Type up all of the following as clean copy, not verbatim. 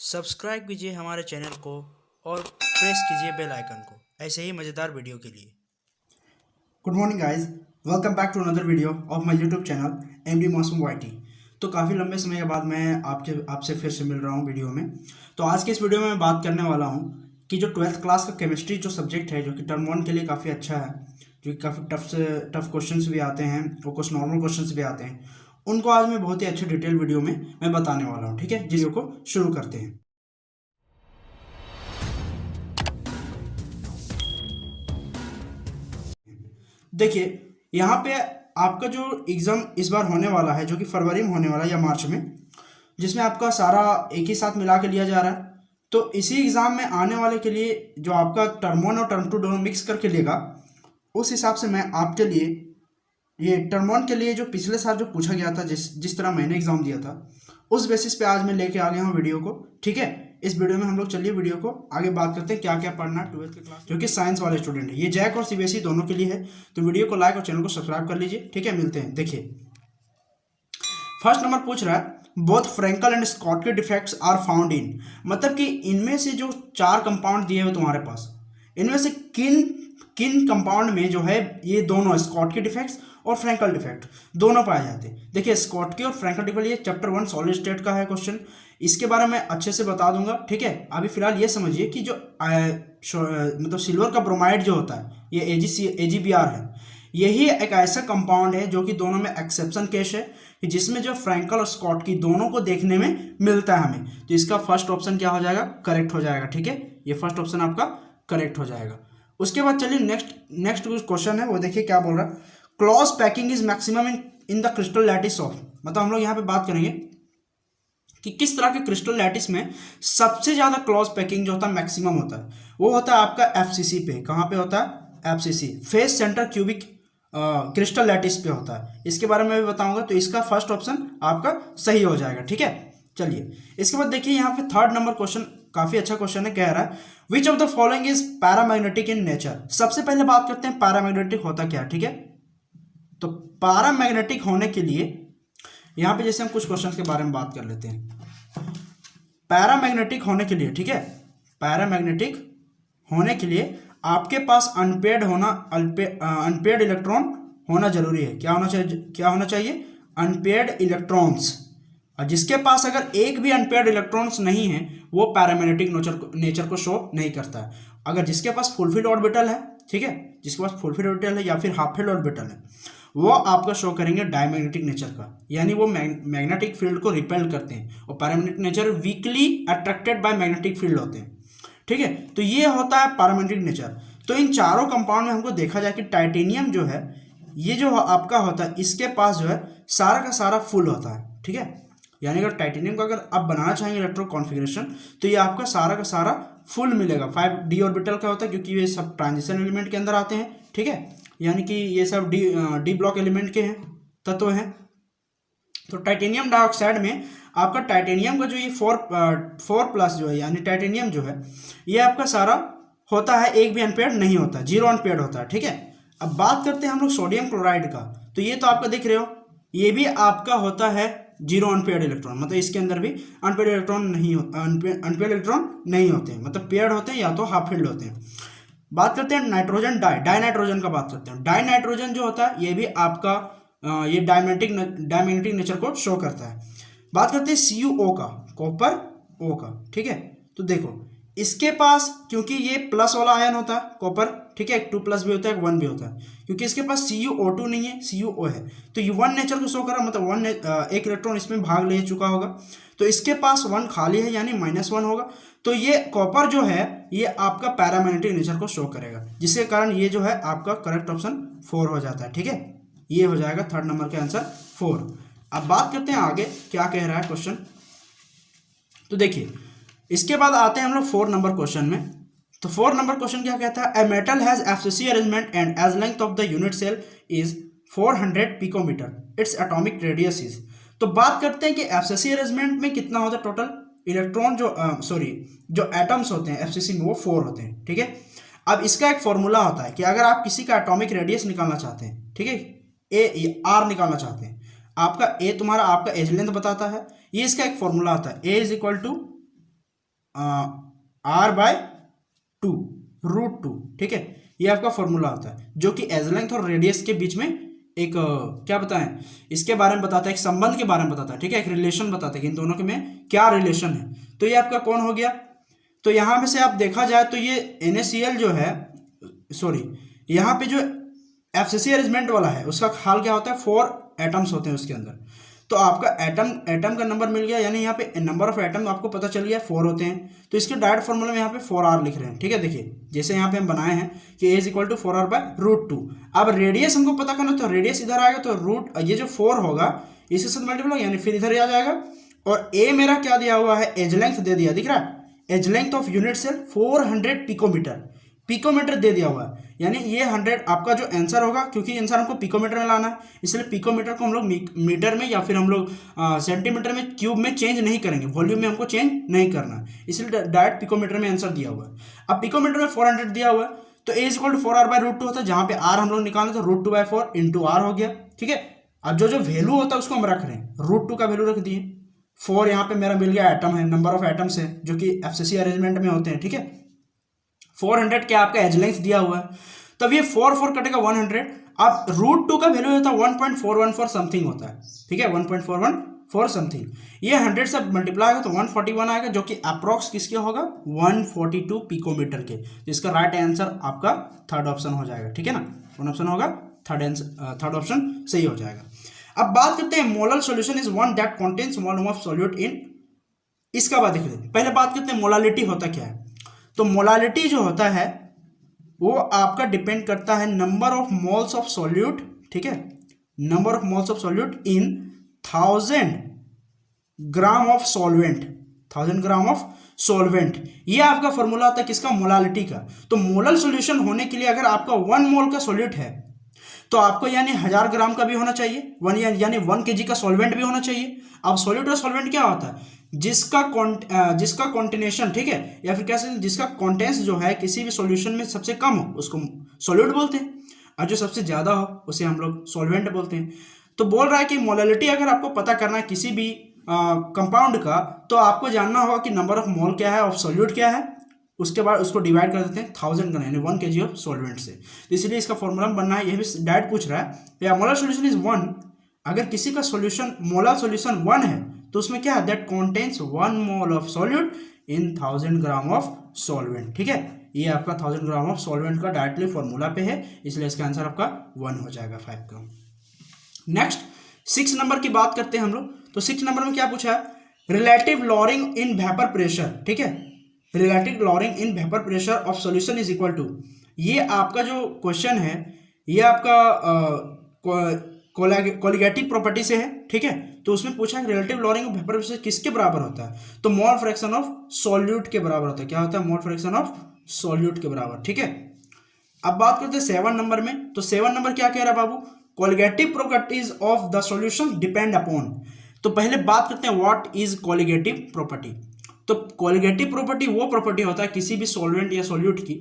Subscribe कीजिए हमारे channel को और प्रेस कीजिए बेल आइकन को ऐसे ही मज़ेदार वीडियो के लिए। Good morning guys, welcome back to another video of my YouTube channel MD Masoom YT. तो काफ़ी लंबे समय के बाद मैं आपसे फिर से मिल रहा हूँ वीडियो में। तो आज के इस वीडियो में मैं बात करने वाला हूँ कि जो 12th क्लास का केमिस्ट्री जो सब्जेक्ट है, जो कि टर्म 1 के लिए काफ़ी अच्छा है, जो कि काफ़ी टफ क्वेश्चंस भी आते हैं और कुछ नॉर्मल क्वेश्चंस भी आते हैं, उनको आज मैं बहुत ही अच्छे डिटेल वीडियो में मैं बताने वाला हूँ। ठीक है, वीडियो को शुरू करते हैं। देखिए, यहाँ पे आपका जो एग्ज़ाम इस बार होने वाला है, जो कि फरवरी में होने वाला है या मार्च में, जिसमें आपका सारा एक ही साथ मिला के लिया जा रहा है। तो इसी एग्ज़ाम में आने वाले के लिए जो आपका टर्म 1 और टर्म 2 दोनों मिक्स करके लेगा, उस हिसाब से मैं आपके लिए ये टर्म 1 के लिए जो पिछले साल जो पूछा गया था, जिस तरह मैंने एग्ज़ाम दिया था, उस बेसिस पे आज मैं लेके आ गया हूँ वीडियो को। ठीक है, इस वीडियो में हम लोग चलिए वीडियो को आगे बात करते हैं क्या क्या पढ़ना है 12th के क्लास, जो कि साइंस वाले स्टूडेंट है। ये जैक और सीबीएसई दोनों के लिए है। तो वीडियो को लाइक और चैनल को सब्सक्राइब कर लीजिए। ठीक है, मिलते हैं। देखिए, फर्स्ट नंबर पूछ रहा है, both Frenkel and Schottky defects are found in, मतलब कि इनमें से जो 4 कंपाउंड दिए हुए तुम्हारे पास, इनमें से किन किन कंपाउंड में जो है ये दोनों स्कॉटकी डिफेक्ट्स और फ्रैंकल डिफेक्ट दोनों पाए जाते हैं। देखिए, स्कॉटकी और फ्रैंकल डिफेक्ट ये चैप्टर 1 सॉलिड स्टेट का है क्वेश्चन, इसके बारे में अच्छे से बता दूंगा। ठीक है, अभी फिलहाल ये समझिए कि जो मतलब सिल्वर का ब्रोमाइड जो होता है, ये AgBr है, यही एक ऐसा कंपाउंड है जो कि दोनों में एक्सेप्शन केस है, कि जिसमें जो फ्रैंकल और स्कॉटकी दोनों को देखने में मिलता है हमें। तो इसका फर्स्ट ऑप्शन क्या हो जाएगा? करेक्ट हो जाएगा। ठीक है, ये फर्स्ट ऑप्शन आपका करेक्ट हो जाएगा। उसके बाद चलिए नेक्स्ट क्वेश्चन है, वो देखिए क्या बोल रहा है। Clause packing is maximum in the crystal lattice of, मतलब हम लोग यहाँ पे बात करेंगे कि किस तरह के क्रिस्टल लैटिस में सबसे ज्यादा क्लॉज पैकिंग जो होता है मैक्सिमम होता है, वो होता है आपका FCC पे। कहाँ पे होता है? FCC, face centre cubic crystal lattice पे होता है। इसके बारे में भी बताऊंगा। तो इसका फर्स्ट ऑप्शन आपका सही हो जाएगा। ठीक है, चलिए इसके बाद देखिए यहाँ पे थर्ड नंबर क्वेश्चन काफी अच्छा क्वेश्चन है। कह रहा है, which of the following is paramagnetic in nature. सबसे पहले बात करते हैं पैरामैग्नेटिक होता क्या। ठीक है, तो पैरामैग्नेटिक होने के लिए यहाँ पे जैसे हम कुछ क्वेश्चन के बारे में बात कर लेते हैं। पैरामैग्नेटिक होने के लिए, ठीक है, पैरामैग्नेटिक होने के लिए आपके पास अनपेयर्ड इलेक्ट्रॉन होना जरूरी है। क्या होना चाहिए? Unpaired electrons. और जिसके पास अगर एक भी अनपेयर्ड इलेक्ट्रॉन्स नहीं है, वो पैरामैग्नेटिक नेचर को शो नहीं करता है। अगर जिसके पास फुलफिल्ड ऑर्बिटल है, ठीक है, जिसके पास फुलफिल्ड ऑर्बिटल है या फिर हाफ फिल्ड ऑर्बिटल है, वो आपका शो करेंगे डायमैग्नेटिक नेचर का, यानी वो मैग्नेटिक फील्ड को रिपेल करते हैं। और paramagnetic nature weekly attracted by magnetic field होते हैं। ठीक है, तो ये होता है पैरामैग्नेटिक नेचर। तो इन चारों कंपाउंड में हमको देखा जाए कि टाइटेनियम जो है, ये जो आपका होता है, इसके पास जो है सारा का सारा फुल होता है। ठीक है, यानी अगर टाइटेनियम का अगर आप बनाना चाहेंगे इलेक्ट्रो कॉन्फ़िगरेशन, तो ये आपका सारा का सारा फुल मिलेगा। 5d ऑर्बिटल का होता है, क्योंकि ये सब ट्रांजिशन एलिमेंट के अंदर आते हैं। ठीक है, यानी कि ये सब डी ब्लॉक एलिमेंट के हैं, तत्व हैं। तो टाइटेनियम डाइऑक्साइड में आपका टाइटेनियम का जो ये 4+ जो है, यानी टाइटेनियम जो है, ये आपका सारा होता है, एक भी अनपेयर्ड नहीं होता, 0 अनपेयर्ड होता है। ठीक है, अब बात करते हैं हम लोग सोडियम क्लोराइड का। तो ये तो आपका देख रहे हो, ये भी आपका होता है 0 अनपेयर्ड इलेक्ट्रॉन, मतलब इसके अंदर भी अनपेयर्ड इलेक्ट्रॉन नहीं होते, मतलब पेयर्ड होते हैं या तो हाफ फील्ड होते हैं। बात करते हैं नाइट्रोजन डाई नाइट्रोजन का बात करते हैं। डाई नाइट्रोजन जो होता है, ये भी आपका ये डायमैग्नेटिक नेचर को शो करता है। बात करते हैं CuO का, कॉपर O का। ठीक है, तो देखो इसके पास, क्योंकि ये प्लस वाला आयन होता है कॉपर, ठीक है, 2+ भी होता है, 1 भी होता है, क्योंकि इसके पास CuO2 नहीं है, CuO है, तो ये 1 नेचर को शो कर रहा है, मतलब एक इलेक्ट्रॉन इसमें भाग ले चुका होगा, तो इसके पास 1 खाली है, यानी -1 होगा। तो ये कॉपर जो है, ये आपका पैरामैग्नेटिक नेचर को शो करेगा, जिसके कारण ये जो है आपका करेक्ट ऑप्शन 4 हो जाता है। ठीक है, ये हो जाएगा थर्ड नंबर का आंसर 4। अब बात करते हैं आगे क्या कह रहा है क्वेश्चन। तो देखिए, इसके बाद आते हैं हम लोग 4 नंबर क्वेश्चन में। तो 4 नंबर क्वेश्चन क्या कहता है? A metal has FCC arrangement and edge length of the unit cell is 400 picometer, its atomic radius is. तो बात करते हैं कि FCC अरेंजमेंट में कितना होता है टोटल इलेक्ट्रॉन, जो एटम्स होते हैं FCC में, वो 4 होते हैं। ठीक है, अब इसका एक फॉर्मूला होता है कि अगर आप किसी का एटॉमिक रेडियस निकालना चाहते हैं, ठीक है, R निकालना चाहते हैं, आपका A तुम्हारा आपका एज लेंथ बताता है, ये इसका एक फॉर्मूला होता है, A = r/2 √2, ठीक है। ये आपका फॉर्मूला होता है जो कि एज लेंथ और रेडियस के बीच में एक क्या बताएं, इसके बारे में बताता है, एक संबंध के बारे में बताता है, ठीक है, एक रिलेशन बताता है कि इन दोनों के में क्या रिलेशन है। तो ये आपका कौन हो गया। तो यहाँ पे से आप देखा जाए तो ये NaCl जो है, सॉरी, यहाँ पे जो FCC अरेंजमेंट वाला है उसका हाल क्या होता है, 4 एटम्स होते हैं उसके अंदर। तो आपका एटम का नंबर मिल गया, यानी यहाँ पे नंबर ऑफ एटम आपको पता चल गया 4 होते हैं। तो इसके डायरेक्ट फॉर्मूला में यहाँ पे 4r लिख रहे हैं, ठीक है। देखिए जैसे यहाँ पे हम बनाए हैं कि a = 4r/√2। अब रेडियस हमको पता करना, तो रेडियस इधर आएगा तो रूट ये जो 4 होगा इसके साथ मल्टीप्लाई यानी फिर इधर आ जाएगा। और a मेरा क्या दिया हुआ है, एज लेंथ दे दिया, दिख रहा है, edge length of unit cell 400 picometre दे दिया हुआ है। यानी ये 100 आपका जो आंसर होगा, क्योंकि आंसर हमको पिकोमीटर में लाना है, इसलिए पिकोमीटर को हम लोग मीटर में या फिर हम लोग सेंटीमीटर में, क्यूब में चेंज नहीं करेंगे, वॉल्यूम में हमको चेंज नहीं करना है, इसलिए डायरेक्ट पिकोमीटर में आंसर दिया हुआ है। अब पिकोमीटर में 400 दिया हुआ है तो a = 4r/√2 होता है, जहाँ पे r हम लोग निकालना तो √2/4 × r हो गया, ठीक है। अब जो वैल्यू होता है उसको हम रख रहे हैं, √2 का वैल्यू रख दिए। 4 यहाँ पे मेरा मिल गया एटम है, नंबर ऑफ एटम्स है जो कि FCC अरेंजमेंट में होते हैं, ठीक है। 400 क्या आपका एज लेंथ दिया हुआ है, तब ये 4 कटेगा 100। अब √2 का वैल्यू होता है 1.414 समथिंग होता है, ठीक है, 1.414 समथिंग। ये 100 से मल्टीप्लाई होगा तो 141 आएगा, जो कि अप्रोक्स किसके होगा, 142 पिकोमीटर के। जिसका राइट आंसर आपका थर्ड ऑप्शन हो जाएगा, ठीक है ना, कौन ऑप्शन होगा, थर्ड ऑप्शन सही हो जाएगा। अब बात करते हैं molar solution is one that contains volume of solute in, इसका बात देखते हैं। पहले बात करते हैं मोलालिटी होता क्या है। तो मोलालिटी जो होता है वो आपका डिपेंड करता है number of moles of solute, ठीक है, number of moles of solute in 1000 gram of solvent, 1000 gram of solvent. ये आपका फॉर्मूला आता है किसका, मोलालिटी का। तो मोलर सॉल्यूशन होने के लिए अगर आपका 1 मोल का सॉल्यूट है तो आपको यानी 1000 ग्राम का भी होना चाहिए, यानी 1 kg का सॉल्वेंट भी होना चाहिए। अब सॉल्यूट और सॉल्वेंट क्या होता है, जिसका कॉन्टिनेशन, ठीक है, या फिर कैसे, जिसका कॉन्टेंस जो है किसी भी सॉल्यूशन में सबसे कम हो उसको सॉल्यूट बोलते हैं, और जो सबसे ज़्यादा हो उसे हम लोग सॉल्वेंट बोलते हैं। तो बोल रहा है कि मोलालिटी अगर आपको पता करना है किसी भी कंपाउंड का, तो आपको जानना होगा कि नंबर ऑफ मोल क्या है, ऑफ सॉल्यूट क्या है, उसके बाद उसको डिवाइड कर देते हैं 1000 का, यानी 1 kg ऑफ सॉल्वेंट से। तो इसलिए इसका फॉर्मूला बनना है, यह भी डायरेक्ट पूछ रहा है, या मोलर सॉल्यूशन इज 1। अगर किसी का सॉल्यूशन मोलर सॉल्यूशन 1 है तो उसमें क्या है, that contains 1 mole of solute in 1000 gram of solvent, ठीक है। ये आपका 1000 ग्राम ऑफ सॉल्वेंट का डायरेक्टली फॉर्मूला पे है, इसलिए इसका आंसर आपका 1 हो जाएगा, 5 का। नेक्स्ट 6 नंबर की बात करते हैं हम लोग। तो 6 नंबर में क्या पूछा है, relative lowering in vapour pressure, ठीक है, relative lowering in vapour pressure of solution is equal to. ये आपका जो क्वेश्चन है ये आपका कोलिगेटिव प्रॉपर्टी से है, ठीक है। तो उसमें पूछा है relative lowering of vapour pressure किसके बराबर होता है, तो मोल फ्रैक्शन ऑफ सॉल्यूट के बराबर होता है। क्या होता है, मोल फ्रैक्शन ऑफ सॉल्यूट के बराबर, ठीक है। अब बात करते हैं 7 नंबर में। तो 7 नंबर क्या कह रहा है बाबू, colligative properties of the solution depend upon. तो पहले बात करते हैं व्हाट इज कोलिगेटिव प्रॉपर्टी। तो कोलिगेटिव प्रॉपर्टी वो प्रॉपर्टी होता है किसी भी सॉल्वेंट या सॉल्यूट की,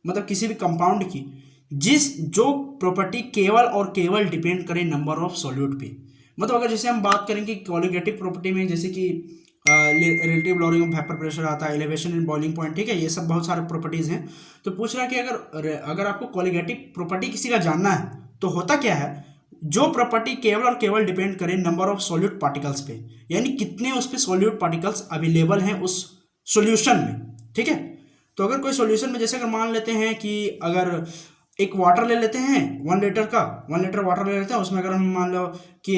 मतलब किसी भी कंपाउंड की, जो प्रॉपर्टी केवल और केवल डिपेंड करे नंबर ऑफ सॉल्यूट पे। मतलब अगर जैसे हम बात करें कि कोलिगेटिव प्रॉपर्टी में जैसे कि relative lowering of vapour pressure आता है, एलिवेशन इन बॉइलिंग पॉइंट, ठीक है, ये सब बहुत सारे प्रॉपर्टीज हैं। तो पूछ रहा है कि अगर आपको कोलिगेटिव प्रॉपर्टी किसी का जानना है तो होता क्या है, जो प्रॉपर्टी केवल और केवल डिपेंड करे नंबर ऑफ सॉल्यूट पार्टिकल्स पे, यानी कितने उस पे सॉल्यूट पार्टिकल्स अवेलेबल हैं उस सॉल्यूशन में, ठीक है। तो अगर कोई सॉल्यूशन में, जैसे अगर मान लेते हैं कि अगर एक वाटर ले लेते हैं 1 लीटर का, 1 लीटर वाटर ले लेते हैं, उसमें अगर हम मान लो कि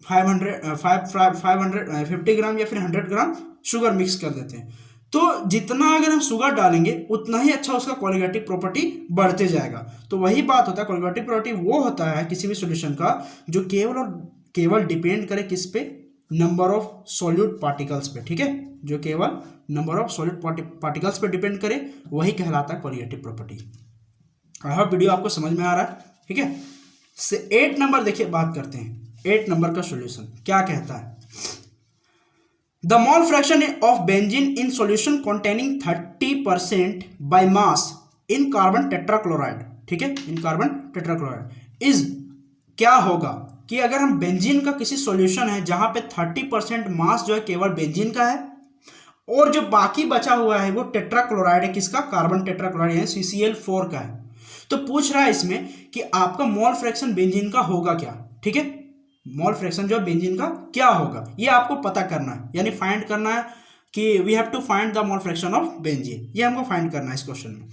550 ग्राम या फिर 100 ग्राम शुगर मिक्स कर देते हैं, तो जितना अगर हम शुगर डालेंगे उतना ही अच्छा उसका कोलिगेटिव प्रॉपर्टी बढ़ते जाएगा। तो वही बात होता है, कोलिगेटिव प्रॉपर्टी वो होता है किसी भी सॉल्यूशन का जो केवल और केवल डिपेंड करे किस पे, नंबर ऑफ सॉल्यूट पार्टिकल्स पे, ठीक है, जो केवल नंबर ऑफ सॉल्यूट पार्टिकल्स पे डिपेंड करे वही कहलाता है colligative property. I hope video आपको समझ में आ रहा है, ठीक है। 8 नंबर देखिए, बात करते हैं 8 नंबर का सॉल्यूशन क्या कहता है। The mole fraction of benzene in solution containing 30% by mass in carbon tetrachloride, ठीक है, in carbon tetrachloride is, क्या होगा कि अगर हम बेंजीन का किसी सॉल्यूशन है जहां पे 30% मास जो है केवल बेंजीन का है और जो बाकी बचा हुआ है वो टेट्राक्लोराइड है, किसका? कार्बन टेट्राक्लोराइड यानी CCl4 का है। तो पूछ रहा है इसमें कि आपका मोल फ्रैक्शन बेंजीन का होगा क्या, ठीक है, मोल फ्रैक्शन जो बेंजीन का क्या होगा ये आपको पता करना है, यानी फाइंड करना है कि we have to find the mole fraction of benzene, ये हमको फाइंड करना है इस क्वेश्चन में।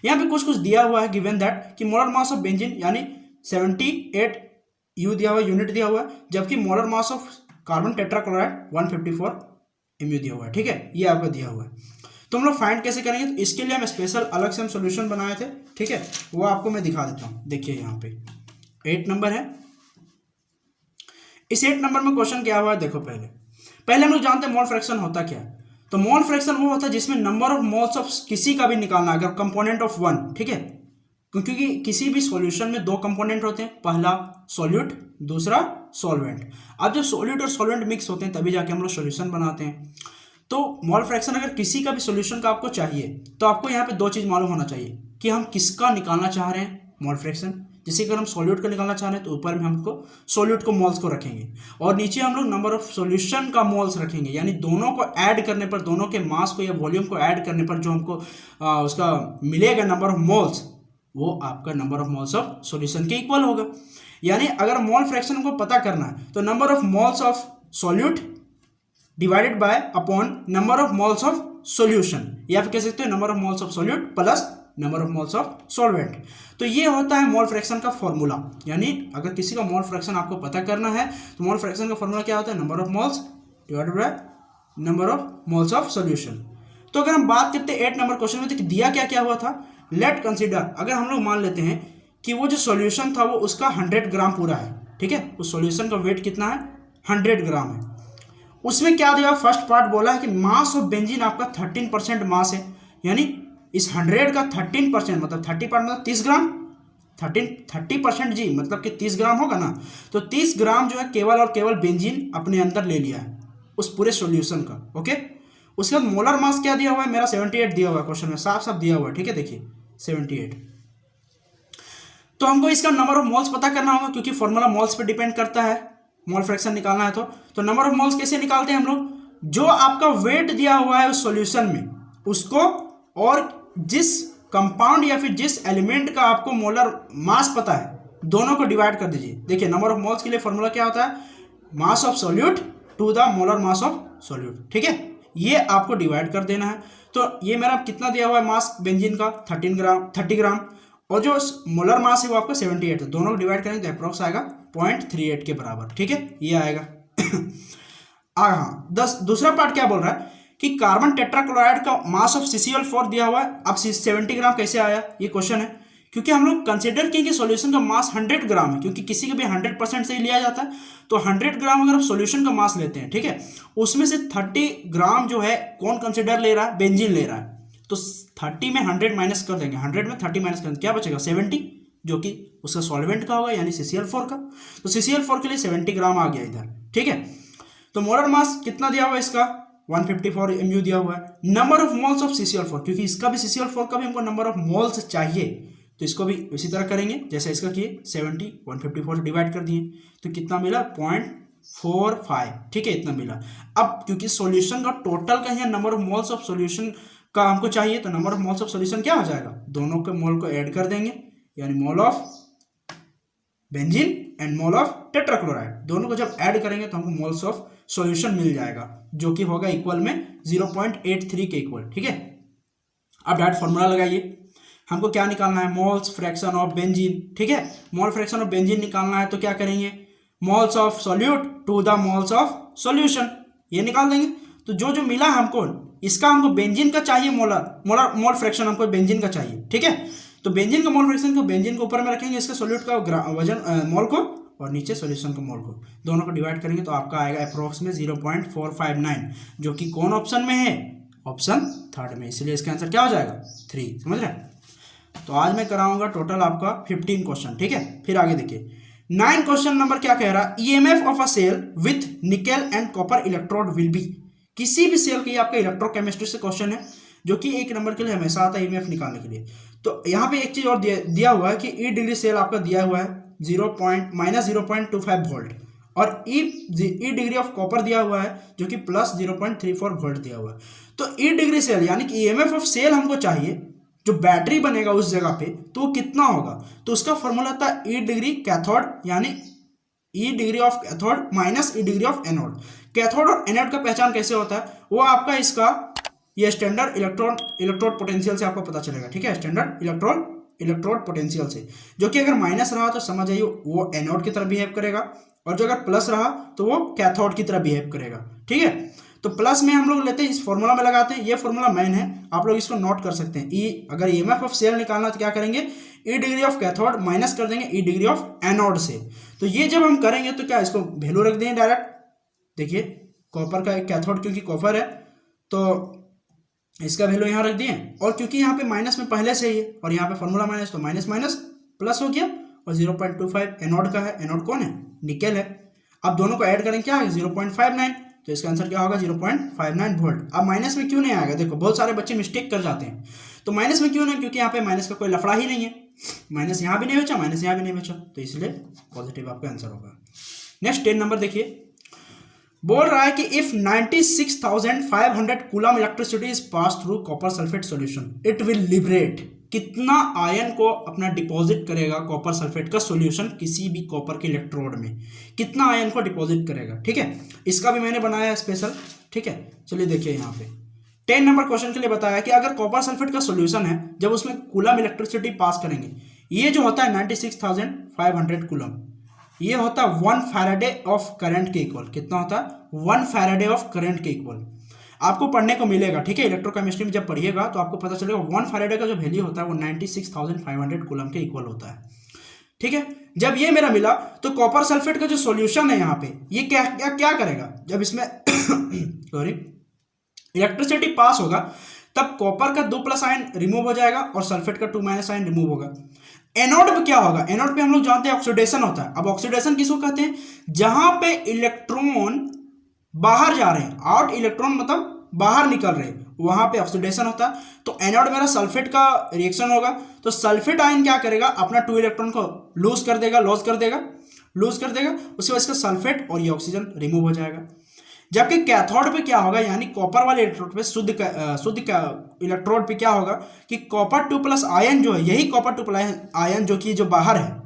यहाँ पे कुछ दिया हुआ है गिवन दैट कि मोलर मास ऑफ बेंजीन यानी 78 U दिया हुआ, यूनिट दिया हुआ है, जबकि molar mass of carbon tetrachloride 154 MU दिया हुआ है, ठीक है, ये आपको दिया हुआ है। तो हम लोग फाइंड कैसे करेंगे? तो इसके लिए हम स्पेशल अलग से हम सोल्यूशन बनाए थे, ठीक है, वो आपको मैं दिखा देता हूँ। देखिए यहाँ पे 8 नंबर है, इस 8 नंबर में क्वेश्चन क्या हुआ है देखो। पहले हम लोग जानते हैं मोल फ्रैक्शन होता क्या है। तो मोल फ्रैक्शन वो होता है जिसमें नंबर ऑफ मोल्स ऑफ किसी का भी निकालना अगर कंपोनेंट ऑफ वन, ठीक है, क्योंकि किसी भी सॉल्यूशन में दो कंपोनेंट होते हैं, पहला सॉल्यूट, दूसरा सॉल्वेंट। अब जब सॉल्यूट और सॉल्वेंट मिक्स होते हैं तभी जाके हम लोग सॉल्यूशन बनाते हैं। तो मोल फ्रैक्शन अगर किसी का भी सॉल्यूशन का आपको चाहिए तो आपको यहाँ पे दो चीज़ मालूम होना चाहिए कि हम किसका निकालना चाह रहे हैं मोल फ्रैक्शन। जैसे अगर हम सॉल्यूट का निकालना चाह रहे हैं तो ऊपर में हमको सॉल्यूट को मोल्स को रखेंगे और नीचे हम लोग नंबर ऑफ सॉल्यूशन का मोल्स रखेंगे, यानी दोनों को ऐड करने पर, दोनों के मास को या वॉल्यूम को ऐड करने पर जो हमको उसका मिलेगा नंबर ऑफ मोल्स, वो आपका number of moles of solution के इक्वल होगा। यानी अगर मोल फ्रैक्शन को पता करना है तो number of moles of solute divided by upon number of moles of solution, या फिर कह सकते हो number of moles of solute plus number of moles of solvent. तो ये होता है मोल फ्रैक्शन का फॉर्मूला। यानी अगर किसी का मोल फ्रैक्शन आपको पता करना है तो मोल फ्रैक्शन का फॉर्मूला क्या होता है? Number of moles divided by number of moles of solution. तो अगर हम बात करते हैं 8 नंबर क्वेश्चन में तो दिया क्या क्या हुआ था, लेट कंसीडर, अगर हम लोग मान लेते हैं कि वो जो सॉल्यूशन था वो उसका 100 ग्राम पूरा है, ठीक है, उस सॉल्यूशन का वेट कितना है? 100 ग्राम है। उसमें क्या दिया? फर्स्ट पार्ट बोला है कि मास ऑफ बेंजीन आपका 13% मास है, यानी इस 100 का 13% मतलब 30 पार्ट मतलब 30 ग्राम, 30% जी मतलब कि 30 ग्राम होगा ना। तो 30 ग्राम जो है केवल और केवल बेंजीन अपने अंदर ले लिया है उस पूरे सॉल्यूशन का, ओके। उसके बाद मोलर मास क्या दिया हुआ है? मेरा 78 दिया हुआ है, क्वेश्चन में साफ साफ दिया हुआ है, ठीक है, देखिए 78। तो हमको इसका नंबर ऑफ मोल्स पता करना होगा क्योंकि फॉर्मूला मोल्स पे डिपेंड करता है, मोल फ्रैक्शन निकालना है तो नंबर ऑफ मोल्स कैसे निकालते हैं हम लोग? जो आपका वेट दिया हुआ है उस सॉल्यूशन में उसको और जिस कंपाउंड या फिर जिस एलिमेंट का आपको मोलर मास पता है दोनों को डिवाइड कर दीजिए। देखिए नंबर ऑफ मोल्स के लिए फॉर्मूला क्या होता है? Mass of solute to the molar mass of solute, ठीक है, ये आपको डिवाइड कर देना है। तो ये मेरा कितना दिया हुआ है मास बेंजीन का? 30 ग्राम और जो मोलर मास है वो आपका 78 है। दोनों को डिवाइड करेंगे तो अप्रोक्स आएगा 0.38 के बराबर, ठीक है, ये आएगा। हाँ, दूसरा पार्ट क्या बोल रहा है कि कार्बन टेट्राक्लोराइड का मास ऑफ CCl4 दिया हुआ है। अब 70 ग्राम कैसे आया ये क्वेश्चन है, क्योंकि हम लोग कंसिडर किए कि सॉल्यूशन का मास 100 ग्राम है, क्योंकि किसी का भी 100% से ही लिया जाता है। तो 100 ग्राम अगर आप सॉल्यूशन का मास लेते हैं, ठीक है, उसमें से 30 ग्राम जो है कौन कंसिडर ले रहा है? बेंजीन ले रहा है। तो 30 में 100 माइनस कर देंगे, 100 में 30 माइनस कर देंगे, क्या बचेगा? 70, जो कि उसका सॉल्वेंट का होगा यानी CCl4 का। तो CCl4 के लिए 70 ग्राम आ गया इधर, ठीक है। तो मोलर मास कितना दिया हुआ है इसका? 154 MU दिया हुआ है। Number of moles of CCl4, क्योंकि इसका भी CCl4 का भी हमको नंबर ऑफ मोल्स चाहिए तो इसको भी इसी तरह करेंगे जैसे इसका किए, 70 154 से डिवाइड कर दिए तो कितना मिला? 0.45, ठीक है, इतना मिला। अब क्योंकि सॉल्यूशन का टोटल का है number of moles of solution का हमको चाहिए तो number of moles of solution क्या हो जाएगा? दोनों के मोल को ऐड कर देंगे, यानी mole of benzene and mole of tetrachloride, दोनों को जब ऐड करेंगे तो हमको मोल्स ऑफ सॉल्यूशन मिल जाएगा जो कि होगा इक्वल में 0.83 के इक्वल, ठीक है। अब डायरेक्ट फॉर्मूला लगाइए, हमको क्या निकालना है? मोल्स फ्रैक्शन ऑफ बेंजीन, ठीक है। मोल फ्रैक्शन ऑफ बेंजीन निकालना है तो क्या करेंगे? Moles of solute to the moles of solution, ये निकाल देंगे। तो जो मिला हमको, इसका हमको बेंजीन का चाहिए मोल फ्रैक्शन हमको बेंजीन का चाहिए, ठीक है। तो बेंजीन का मोल फ्रैक्शन को बेंजीन को ऊपर में रखेंगे, इसका सॉल्यूट का वजन मोल को और नीचे सॉल्यूशन को मोल को, दोनों को डिवाइड करेंगे तो आपका आएगा अप्रोक्स में 0.459, जो कि कौन ऑप्शन में है? ऑप्शन 3 में, इसलिए इसका आंसर क्या हो जाएगा? 3, समझ रहे हैं। तो आज मैं कराऊंगा टोटल आपका 15 क्वेश्चन, ठीक है। फिर आगे देखिए 9 क्वेश्चन नंबर क्या कह रहा है? EMF of a cell with nickel and copper electrode will be. किसी भी सेल के, आपका इलेक्ट्रोकेमिस्ट्री से क्वेश्चन है जो कि 1 नंबर के लिए हमेशा आता है EMF निकालने के लिए। तो यहाँ पे एक चीज और दिया हुआ है कि E डिग्री सेल आपका दिया हुआ है -0.25 वोल्ट और ई डिग्री ऑफ कॉपर दिया हुआ है जो कि +0.34 वोल्ट दिया हुआ है। तो ई डिग्री सेल यानी कि ईएमएफ ऑफ सेल हमको चाहिए, जो बैटरी बनेगा उस जगह पे, तो वो कितना होगा? तो उसका फॉर्मूला था ई डिग्री कैथोड यानी E degree of cathode minus E degree of anode. Cathode और एनोड का पहचान कैसे होता है? वो आपका इसका ये स्टैंडर्ड इलेक्ट्रोड पोटेंशियल से आपको पता चलेगा, ठीक है, स्टैंडर्ड इलेक्ट्रोड पोटेंशियल से, जो कि अगर माइनस रहा तो समझ आइए वो एनोड की तरह बिहेव करेगा, और जो अगर प्लस रहा तो वो कैथोड की तरह बिहेव करेगा, ठीक है। तो प्लस में हम लोग लेते हैं, इस फॉर्मूला में लगाते हैं, ये फॉर्मूला मेन है, आप लोग इसको नोट कर सकते हैं। ई अगर ईएमएफ ऑफ सेल निकालना तो क्या करेंगे? ई डिग्री ऑफ कैथोड माइनस कर देंगे ई डिग्री ऑफ एनोड से। तो ये जब हम करेंगे तो क्या इसको वैल्यू रख देंगे डायरेक्ट, देखिए कॉपर का एक कैथोड क्योंकि कॉपर है तो इसका वैल्यू यहाँ रख दिए, और क्योंकि यहाँ पे माइनस में पहले से ही है और यहाँ पे फॉर्मूला माइनस, तो माइनस माइनस प्लस हो गया, और 0.25 एनोड का है। एनोड कौन है? निकेल है। अब दोनों को ऐड करेंगे क्या है? 0.59, तो इसका आंसर क्या होगा? 0.59 वोल्ट। अब माइनस में क्यों नहीं आएगा? देखो बहुत सारे बच्चे मिस्टेक कर जाते हैं, तो माइनस में क्यों नहीं? क्योंकि यहाँ पे माइनस का कोई लफड़ा ही नहीं है, माइनस यहाँ भी नहीं बचा, माइनस यहाँ भी नहीं बचा, तो इसलिए पॉजिटिव आपका आंसर होगा। नेक्स्ट 10 नंबर देखिए, बोल रहा है कि if 96,500 coulomb electricity is pass through copper sulphate solution it will liberate, कितना आयन को अपना डिपॉजिट करेगा कॉपर सल्फेट का सॉल्यूशन किसी भी कॉपर के इलेक्ट्रोड में, कितना आयन को डिपॉजिट करेगा, ठीक है। इसका भी मैंने बनाया है स्पेशल, ठीक है। चलिए देखिए यहाँ पे 10 नंबर क्वेश्चन के लिए बताया कि अगर कॉपर सल्फेट का सॉल्यूशन है, जब उसमें कूलम इलेक्ट्रिसिटी पास करेंगे, ये जो होता है 96,500 कूलम, ये होता है 1 फैराडे ऑफ करंट के इक्वल। कितना होता है? 1 फैराडे ऑफ करंट के इक्वल आपको पढ़ने को मिलेगा, ठीक है। इलेक्ट्रोकेमिस्ट्री में जब पढ़िएगा तो आपको पता चलेगा 1 फैराडे का जो वैल्यू होता है वो 96,500 कूलम के इक्वल होता है, ठीक है। जब ये मेरा मिला तो कॉपर सल्फेट का जो सॉल्यूशन है यहाँ पे ये क्या करेगा? जब इसमें सॉरी इलेक्ट्रिसिटी पास होगा तब कॉपर का 2+ आयन रिमूव हो जाएगा और सल्फेट का 2- आयन रिमूव होगा। एनोड पे क्या होगा? एनोड पे हम लोग जानते हैं ऑक्सीडेशन होता है। अब ऑक्सीडेशन किसको कहते हैं? जहां पे इलेक्ट्रॉन बाहर जा रहे हैं, आउट इलेक्ट्रॉन मतलब बाहर निकल रहे हैं, वहां पे ऑक्सीडेशन होता है। तो एनोड मेरा सल्फेट का रिएक्शन होगा, तो सल्फेट आयन क्या करेगा? अपना 2 इलेक्ट्रॉन को लूज कर देगा, उसके बाद इसका सल्फेट और ये ऑक्सीजन रिमूव हो जाएगा। जबकि कैथोड पे क्या होगा, यानी कॉपर वाले इलेक्ट्रोड पे शुद्ध इलेक्ट्रोड पे क्या होगा कि कॉपर 2+ आयन जो है, यही कॉपर 2+ आयन जो बाहर है,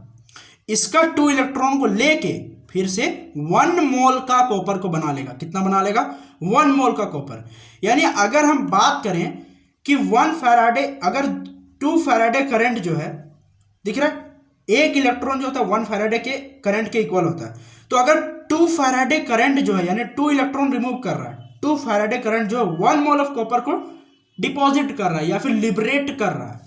इसका 2 इलेक्ट्रॉन को लेके फिर से 1 मोल का कॉपर को बना लेगा। कितना बना लेगा? 1 मोल का कॉपर। यानी अगर हम बात करें कि 1 फैराडे, अगर 2 फैराडे करंट जो है, दिख रहा है, एक इलेक्ट्रॉन जो होता है 1 फैराडे के करंट के इक्वल होता है। तो अगर 2 फैराडे करंट जो है, यानी 2 इलेक्ट्रॉन रिमूव कर रहा है, 2 फैराडे करंट जो है 1 मोल ऑफ कॉपर को डिपॉजिट कर रहा है या फिर लिबरेट कर रहा है,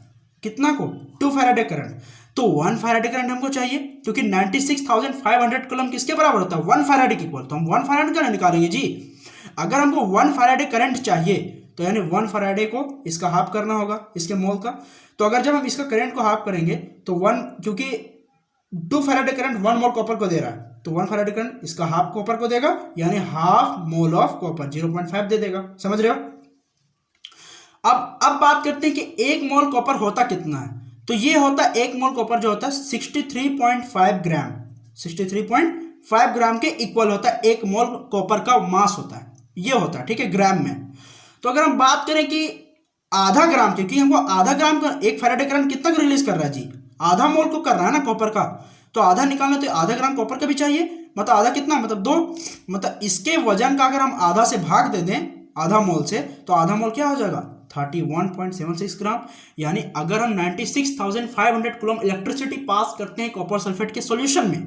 कितना को? 2 फैराडे करंट। तो 1 फैराडे करंट हमको चाहिए, क्योंकि 96,500 कूलम किसके बराबर होता है? 1 फैराडे के इक्वल। तो हम 1 फैराडे करंट निकालेंगे जी। अगर हमको 1 फैराडे करंट चाहिए तो यानी 1 फैराडे को इसका हाफ करना होगा, इसके मोल का। तो अगर जब हम इसका करंट को हाफ करेंगे तो 1, क्योंकि 2 फैराडे करंट 1 मोल कॉपर को दे रहा है, तो 1 फैराडे करंट इसका हाफ कॉपर को देगा, यानी हाफ मोल ऑफ कॉपर 0.5 दे देगा। समझ रहे हो? अब बात करते हैं कि 1 मोल कॉपर होता कितना है। तो ये होता है 1 मोल कॉपर जो होता है 63.5 ग्राम, 63.5 ग्राम के इक्वल होता है 1 मोल कॉपर का मास होता है, ये होता है, ठीक है, ग्राम में। तो अगर हम बात करें कि आधा ग्राम, क्योंकि हमको आधा ग्राम का 1 फैराडे करंट कितना रिलीज कर रहा है जी? आधा मोल को कर रहा है ना कॉपर का, तो आधा निकालना तो आधा ग्राम कॉपर का भी चाहिए, मतलब आधा कितना, मतलब 2, मतलब इसके वजन का अगर हम आधा से भाग दे दें आधा मोल से, तो आधा मोल क्या हो जाएगा? 31.76 ग्राम। यानी अगर हम 96,500 कूलम इलेक्ट्रिसिटी पास करते हैं कॉपर सल्फेट के सॉल्यूशन में,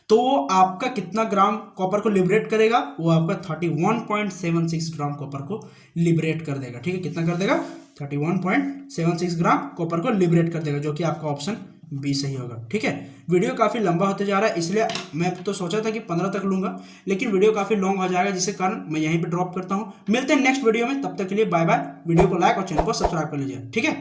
तो आपका कितना ग्राम कॉपर को लिबरेट करेगा? वो आपका 31.76 ग्राम कॉपर को लिबरेट कर देगा, ठीक है। कितना कर देगा? 31.76 ग्राम कॉपर को लिबरेट कर देगा, जो कि आपका ऑप्शन बी सही होगा, ठीक है। वीडियो काफ़ी लंबा होते जा रहा है, इसलिए मैं तो सोचा था कि 15 तक लूंगा, लेकिन वीडियो काफ़ी लॉन्ग हो जाएगा, जिसके कारण मैं यहीं पे ड्रॉप करता हूं। मिलते हैं नेक्स्ट वीडियो में, तब तक के लिए बाय बाय। वीडियो को लाइक और चैनल को सब्सक्राइब कर लीजिए, ठीक है।